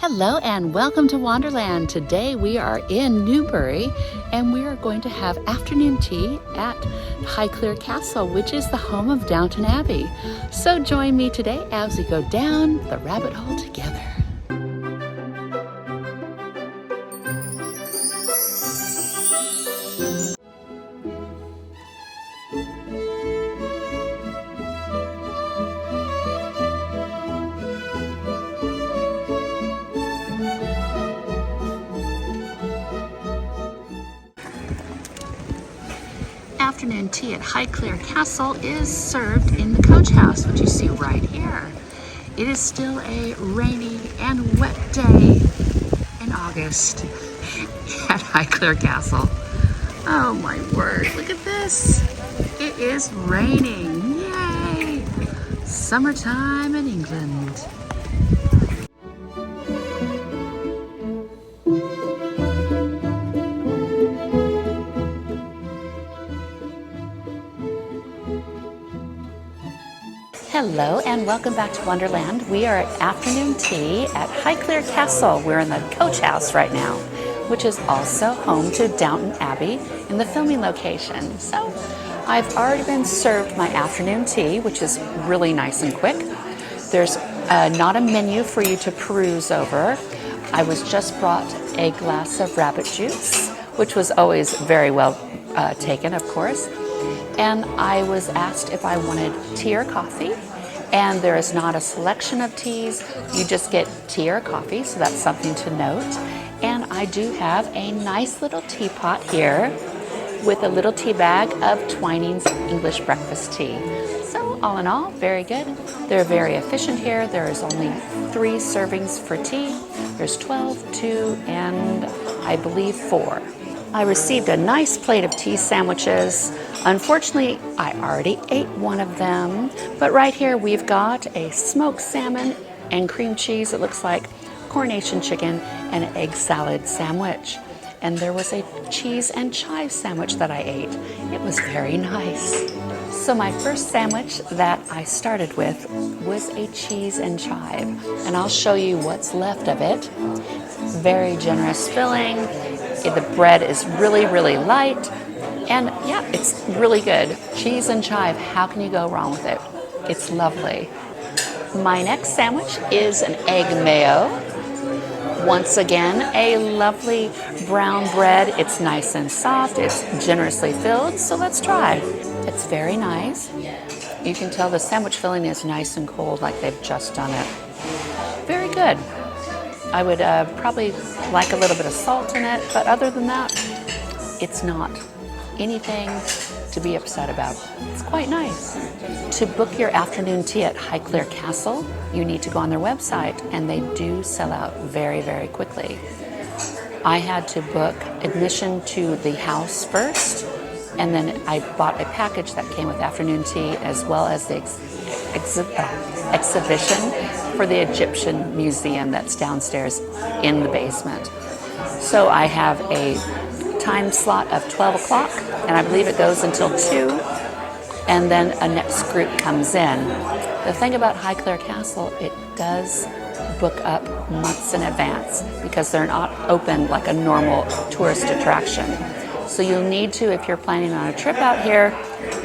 Hello and welcome to Wanderland. Today we are in Newbury and we are going to have afternoon tea at Highclere Castle, which is the home of Downton Abbey. So join me today as we go down the rabbit hole together. Afternoon tea at Highclere Castle is served in the coach house, which you see right here. It is still a rainy and wet day in August at Highclere Castle. Oh my word, look at this. It is raining, yay! Summertime in England. Hello and welcome back to Wanderland. We are at afternoon tea at Highclere Castle. We're in the coach house right now, which is also home to Downton Abbey in the filming location. So I've already been served my afternoon tea, which is really nice and quick. There's not a menu for you to peruse over. I was just brought a glass of rabbit juice, which was always very well taken, of course. And I was asked if I wanted tea or coffee, and there is not a selection of teas. You just get tea or coffee, so that's something to note. And I do have a nice little teapot here with a little tea bag of Twining's English breakfast tea. So all in all, very good. They're very efficient here. There is only 3 servings for tea. There's 12, 2, and I believe 4. I received a nice plate of tea sandwiches. Unfortunately, I already ate one of them, but right here we've got a smoked salmon and cream cheese. It looks like Coronation Chicken and an egg salad sandwich. And there was a cheese and chive sandwich that I ate. It was very nice. So my first sandwich that I started with was a cheese and chive, and I'll show you what's left of it. Very generous filling. The bread is really, really light, and yeah, it's really good. Cheese and chive, how can you go wrong with it? It's lovely. My next sandwich is an egg mayo. Once again, a lovely brown bread. It's nice and soft, it's generously filled, so let's try. It's very nice. You can tell the sandwich filling is nice and cold, like they've just done it. Very good. I would probably like a little bit of salt in it, but other than that, it's not anything to be upset about. It's quite nice. To book your afternoon tea at Highclere Castle, you need to go on their website, and they do sell out very, very quickly. I had to book admission to the house first, and then I bought a package that came with afternoon tea as well as the exhibition for the Egyptian museum that's downstairs in the basement. So I have a time slot of 12 o'clock, and I believe it goes until 2, and then a next group comes in. The thing about Highclere Castle, it does book up months in advance because they're not open like a normal tourist attraction. So you'll need to, if you're planning on a trip out here,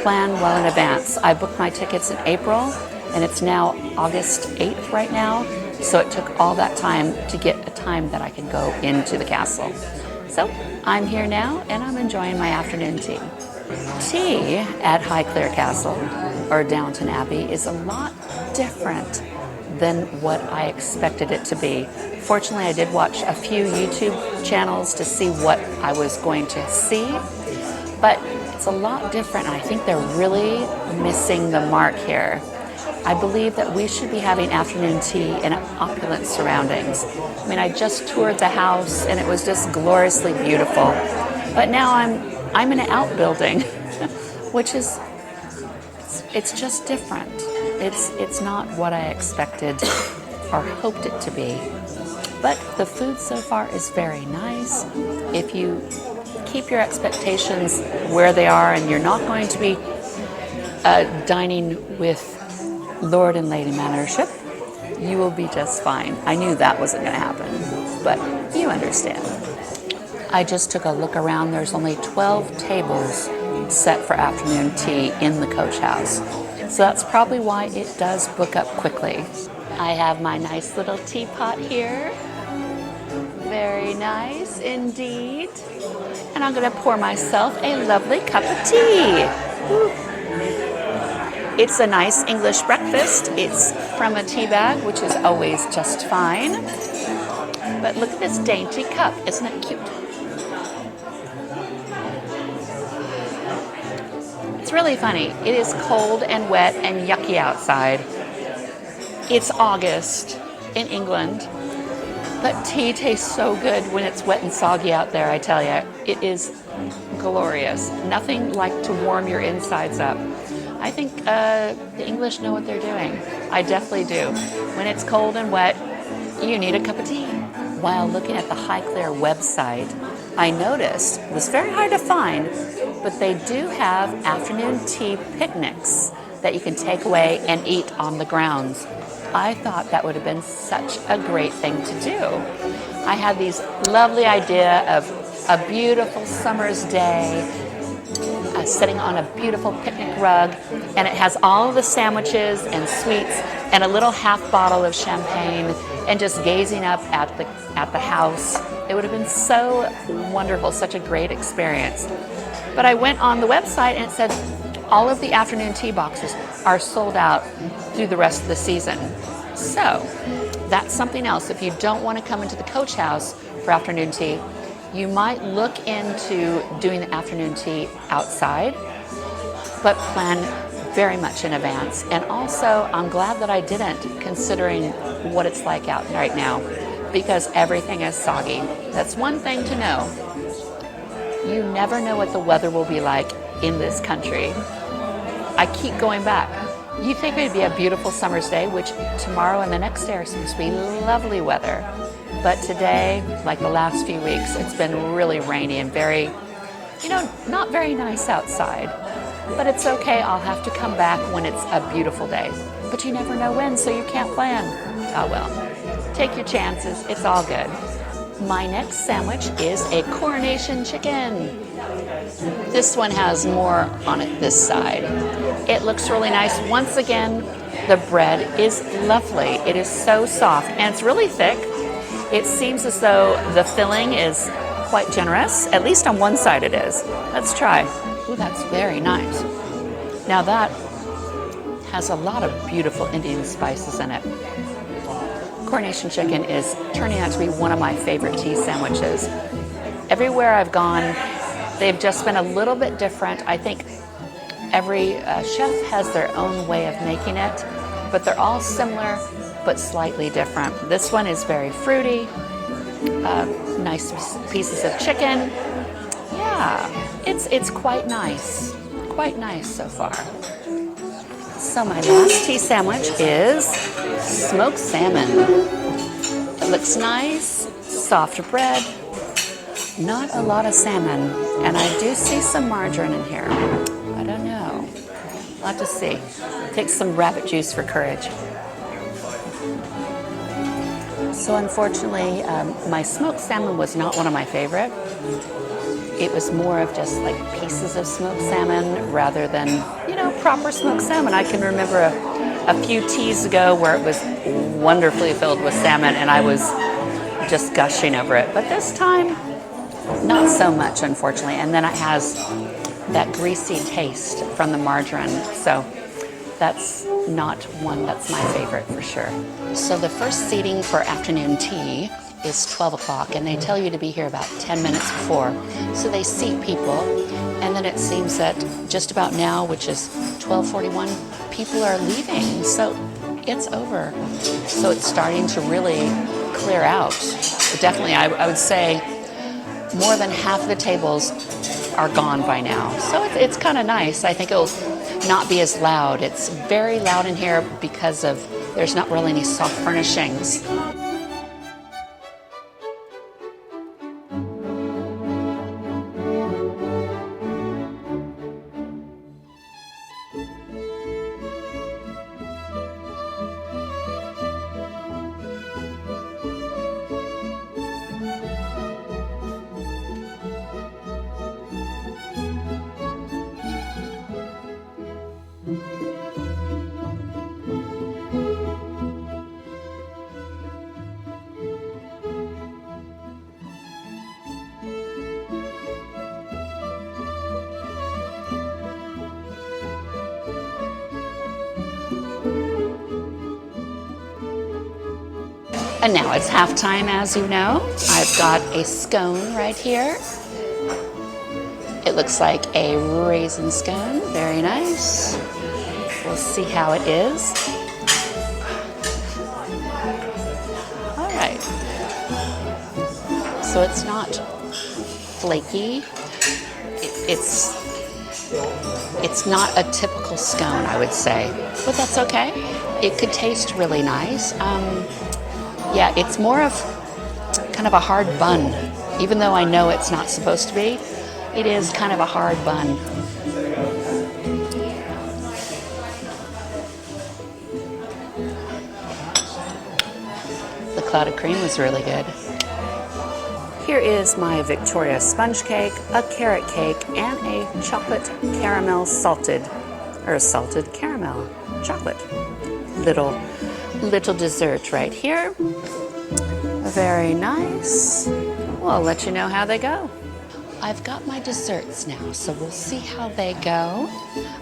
plan well in advance. I booked my tickets in April, and it's now August 8th right now, so it took all that time to get a time that I could go into the castle. So I'm here now, and I'm enjoying my afternoon tea. Tea at Highclere Castle, or Downton Abbey, is a lot different than what I expected it to be. Fortunately, I did watch a few YouTube channels to see what I was going to see, but it's a lot different, and I think they're really missing the mark here. I believe that we should be having afternoon tea in opulent surroundings. I mean, I just toured the house, and it was just gloriously beautiful. But now I'm in an outbuilding, which is, it's just different. It's not what I expected or hoped it to be. But the food so far is very nice. If you keep your expectations where they are, and you're not going to be dining with Lord and Lady Mannership, You will be just fine. I knew that wasn't going to happen, but you understand. I just took a look around. There's only 12 tables set for afternoon tea in the coach house. So that's probably why it does book up quickly. I have my nice little teapot here. Very nice indeed. And I'm going to pour myself a lovely cup of tea. Woo. It's a nice English breakfast. It's from a tea bag, which is always just fine. But look at this dainty cup. Isn't it cute? It's really funny. It is cold and wet and yucky outside. It's August in England, but tea tastes so good when it's wet and soggy out there, I tell you. It is glorious. Nothing like to warm your insides up. I think the English know what they're doing. I definitely do. When it's cold and wet, you need a cup of tea. While looking at the Highclere website, I noticed, it was very hard to find, but they do have afternoon tea picnics that you can take away and eat on the grounds. I thought that would have been such a great thing to do. I had these lovely idea of a beautiful summer's day, sitting on a beautiful picnic rug, and it has all of the sandwiches and sweets and a little half bottle of champagne, and just gazing up at the house. It would have been so wonderful, such a great experience. But I went on the website and it said all of the afternoon tea boxes are sold out through the rest of the season. So that's something else. If you don't want to come into the coach house for afternoon tea, you might look into doing the afternoon tea outside, but plan very much in advance. And also, I'm glad that I didn't, considering what it's like out right now, because everything is soggy. That's one thing to know. You never know what the weather will be like in this country. I keep going back. You think it'd be a beautiful summer's day, which tomorrow and the next day are supposed to be lovely weather. But today, like the last few weeks, it's been really rainy and very, not very nice outside. But it's okay, I'll have to come back when it's a beautiful day. But you never know when, so you can't plan. Oh well, take your chances, it's all good. My next sandwich is a Coronation Chicken. This one has more on it this side. It looks really nice. Once again, the bread is lovely. It is so soft and it's really thick. It seems as though the filling is quite generous. At least on one side it is. Let's try. Ooh, that's very nice. Now that has a lot of beautiful Indian spices in it. Coronation Chicken is turning out to be one of my favorite tea sandwiches. Everywhere I've gone, they've just been a little bit different. I think every chef has their own way of making it, but they're all similar but slightly different. This one is very fruity, nice pieces of chicken. Yeah, it's quite nice so far. So my last tea sandwich is smoked salmon. It looks nice, soft bread, not a lot of salmon, and I do see some margarine in here. I don't know. I'll have to see. Take some rabbit juice for courage. So unfortunately, my smoked salmon was not one of my favorite. It was more of just like pieces of smoked salmon rather than, proper smoked salmon. I can remember a few teas ago where it was wonderfully filled with salmon and I was just gushing over it. But this time, not so much, unfortunately. And then it has that greasy taste from the margarine. So that's not one that's my favorite for sure. So the first seating for afternoon tea is 12 o'clock, and they tell you to be here about 10 minutes before. So they seat people, and then it seems that just about now, which is 12:41, people are leaving. So it's over. So it's starting to really clear out. But definitely, I would say more than half of the tables are gone by now. So it's kind of nice. I think it'll not be as loud. It's very loud in here because there's not really any soft furnishings. And now it's halftime, as you know. I've got a scone right here. It looks like a raisin scone. Very nice. We'll see how it is. All right. So it's not flaky. It's not a typical scone, I would say, but that's okay. It could taste really nice. Yeah, it's more of kind of a hard bun. Even though I know it's not supposed to be, it is kind of a hard bun. The clouded cream was really good. Here is my Victoria sponge cake, a carrot cake, and a chocolate caramel salted caramel chocolate. Little dessert right here. Very nice. Well, I'll let you know how they go. I've got my desserts now, so we'll see how they go.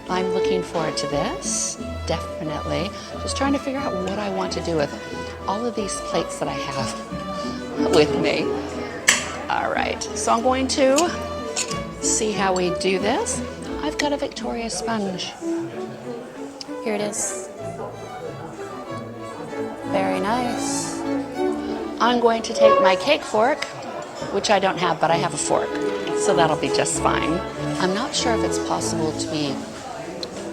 I'm looking forward to this, definitely. Just trying to figure out what I want to do with all of these plates that I have with me. All right, so I'm going to see how we do this. I've got a Victoria sponge. Here it is. Very nice. I'm going to take my cake fork, which I don't have, but I have a fork, so that'll be just fine. I'm not sure if it's possible to be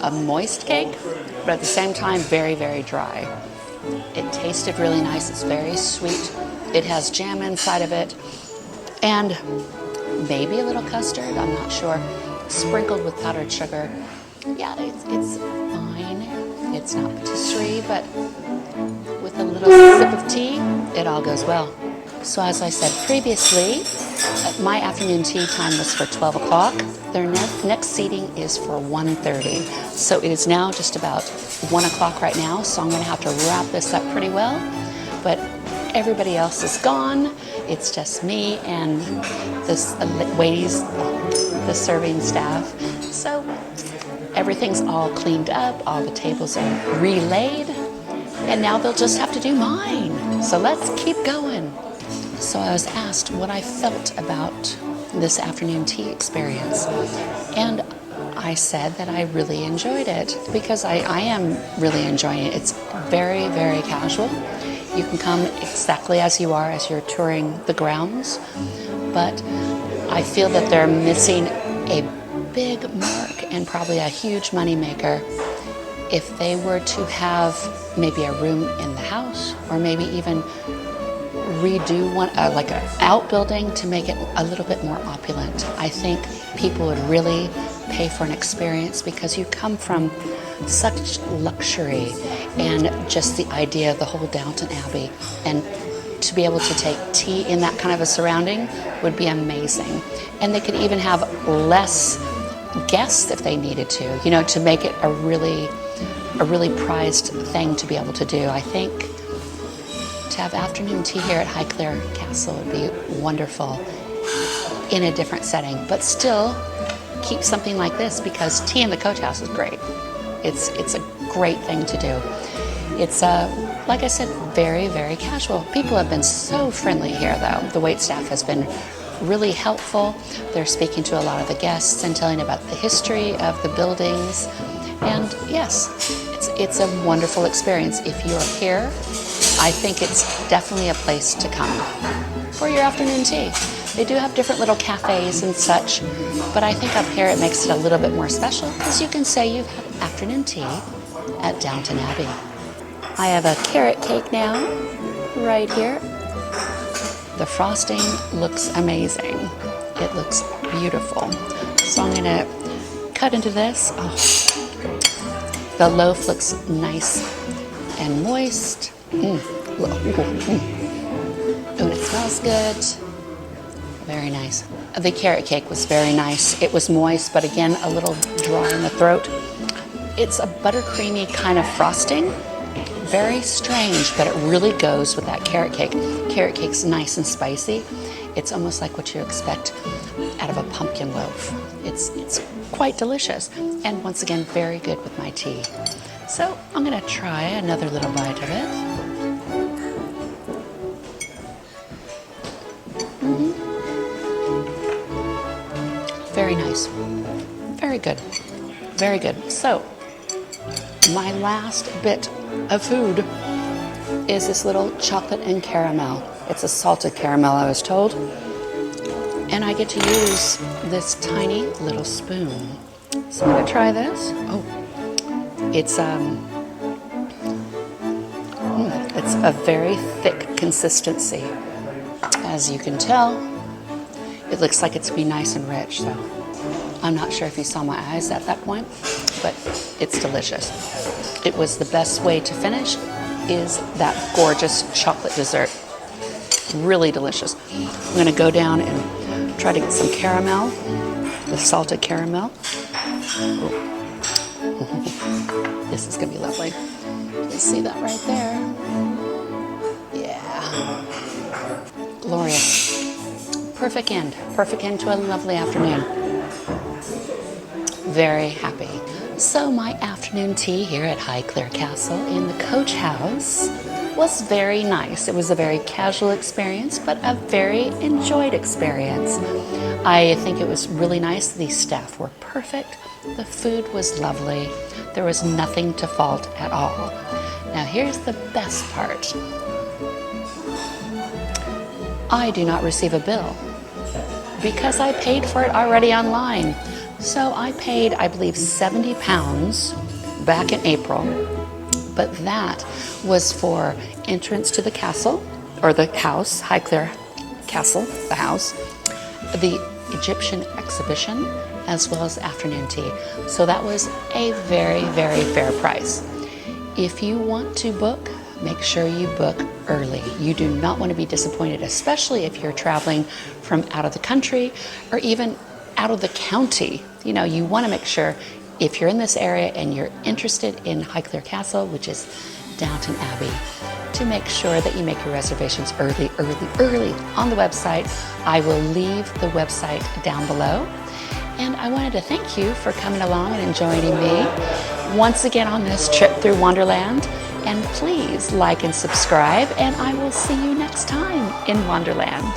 a moist cake, but at the same time, very, very dry. It tasted really nice. It's very sweet. It has jam inside of it, and maybe a little custard, I'm not sure, sprinkled with powdered sugar. Yeah, it's fine. It's not patisserie, but with a little sip of tea, it all goes well. So as I said previously, my afternoon tea time was for 12 o'clock. Their next seating is for 1:30. So it is now just about 1 o'clock right now, so I'm going to have to wrap this up pretty well. But everybody else is gone. It's just me and this ladies, the serving staff. So everything's all cleaned up. All the tables are relayed. And now they'll just have to do mine. So let's keep going. So I was asked what I felt about this afternoon tea experience. And I said that I really enjoyed it because I am really enjoying it. It's very, very casual. You can come exactly as you are as you're touring the grounds. But I feel that they're missing a big mark and probably a huge moneymaker if they were to have maybe a room in the house or maybe even redo one, like an outbuilding to make it a little bit more opulent. I think people would really pay for an experience because you come from such luxury and just the idea of the whole Downton Abbey, and to be able to take tea in that kind of a surrounding would be amazing. And they could even have less guests if they needed to, you know, to make it a really prized thing to be able to do. I think to have afternoon tea here at Highclere Castle would be wonderful in a different setting, but still keep something like this because tea in the coach house is great. It's a great thing to do. It's like I said, very, very casual. People have been so friendly here though. The wait staff has been really helpful. They're speaking to a lot of the guests and telling about the history of the buildings. And yes, it's a wonderful experience. If you're here, I think it's definitely a place to come for your afternoon tea. They do have different little cafes and such, but I think up here it makes it a little bit more special because you can say you've had afternoon tea at Downton Abbey. I have a carrot cake now, right here. The frosting looks amazing. It looks beautiful. So I'm gonna cut into this. Oh, the loaf looks nice and moist. And it smells good. Very nice. The carrot cake was very nice. It was moist, but again, a little dry in the throat. It's a buttercreamy kind of frosting. Very strange, but it really goes with that carrot cake. Carrot cake's nice and spicy. It's almost like what you expect out of a pumpkin loaf. It's quite delicious, and once again, very good with my tea. So I'm gonna try another little bite of it. Very nice. Very good. Very good. So, my last bit of food is this little chocolate and caramel. It's a salted caramel, I was told. And I get to use this tiny little spoon. So I'm going to try this. Oh, it's a very thick consistency. As you can tell, it looks like it's going to be nice and rich. So I'm not sure if you saw my eyes at that point, but it's delicious. It was the best way to finish is that gorgeous chocolate dessert. Really delicious. I'm going to go down and try to get some caramel, the salted caramel. This is going to be lovely. You see that right there? Yeah. Glorious. Perfect end to a lovely afternoon. Very happy. So my afternoon tea here at Highclere Castle in the coach house was very nice. It was a very casual experience, but a very enjoyed experience. I think it was really nice. The staff were perfect. The food was lovely. There was nothing to fault at all. Now here's the best part. I do not receive a bill because I paid for it already online. So I paid, I believe, £70 back in April, but that was for entrance to the castle, or the house, Highclere Castle, the house, the Egyptian exhibition, as well as afternoon tea. So that was a very, very fair price. If you want to book, make sure you book early. You do not want to be disappointed, especially if you're traveling from out of the country or even out of the county. You know, you want to make sure if you're in this area and you're interested in Highclere Castle, which is Downton Abbey, to make sure that you make your reservations early on the website. I will leave the website down below. And I wanted to thank you for coming along and joining me once again on this trip through Wanderland. And please like and subscribe, and I will see you next time in Wanderland.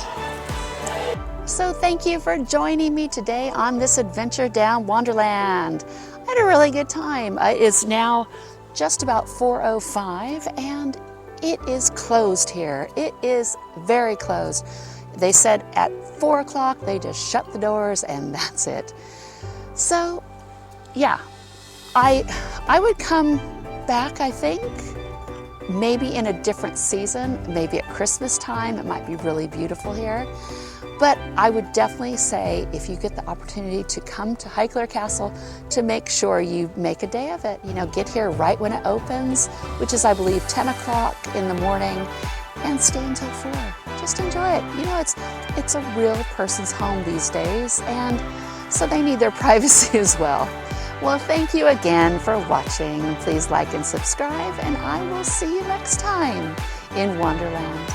So thank you for joining me today on this adventure down Wanderland. I had a really good time. It's now just about 4:05 and it is closed here. It is very closed. They said at 4 o'clock they just shut the doors and that's it. So yeah, I would come back, I think, maybe in a different season, maybe at Christmas time. It might be really beautiful here. But I would definitely say if you get the opportunity to come to Highclere Castle, to make sure you make a day of it. You know, get here right when it opens, which is, I believe, 10 o'clock in the morning, and stay until 4. Just enjoy it. You know, it's a real person's home these days, and so they need their privacy as well. Well, thank you again for watching. Please like and subscribe, and I will see you next time in Wanderland.